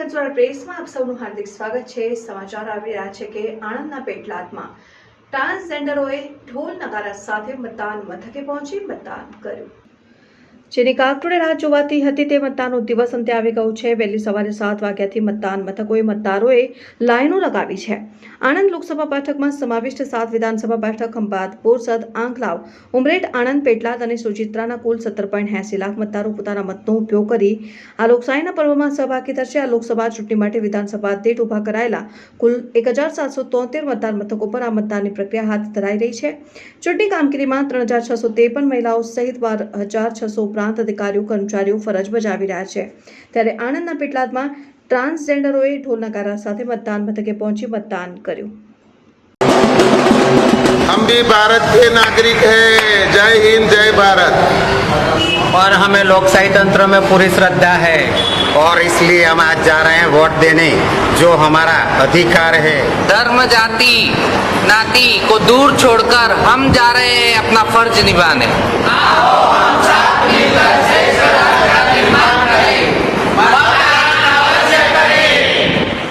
કચવાડા પ્રેસમાં આપ સૌનું હાર્દિક સ્વાગત છે। સમાચાર આવી રહ્યા છે કે આણંદના પેટલાદમાં ટ્રાન્સજેન્ડરોએ ઢોલ નગારા સાથે મતદાન મથકે પહોંચી મતદાન કર્યું, જેની કાગડોળે રાહ જોવાતી હતી તે મતદાનનો દિવસ અંતે આવી ગયો છે। વહેલી સવારે 7 વાગ્યાથી મતદાન મથકોએ મતદારોએ લાઈનો લગાવી છે। આણંદ લોકસભા બેઠકમાં સમાવિષ્ટ 7 વિધાનસભા બેઠક ખંભાત, બોરસદ, આંકલાવ, ઉમરેઠ, આણંદ, પેટલાદ અને સુચિત્રાના કુલ 17.80 લાખ મતદારો પોતાના મતનો ઉપયોગ કરી આ લોકશાહીના પર્વમાં સહભાગી થશે। આ લોકસભા ચૂંટણી માટે વિધાનસભા દીઠ ઊભા કરાયેલા કુલ 1773 મતદાન મથકો પર આ મતદાનની પ્રક્રિયા હાથ ધરાઈ રહી છે। ચૂંટણી કામગીરીમાં 3653 મહિલાઓ સહિત 12600 ઉપરાંત અધિકારીઓ કર્મચારીઓ ફરજ બજાવી રહ્યા છે। ત્યારે આણંદના પેટલાદમાં ટ્રાન્સજેન્ડરોએ ઢોલ નગારા સાથે मतदान मथके पहुंची मतदान કર્યું। हम भी भारत के नागरिक हैं। जय हिंद, जय भारत। और हमें लोकशाही तंत्र में पूरी श्रद्धा है और इसलिए हम आज जा रहे हैं वोट देने, जो हमारा अधिकार है। धर्म, जाति, नाती को दूर छोड़कर हम जा रहे हैं अपना फर्ज निभाने।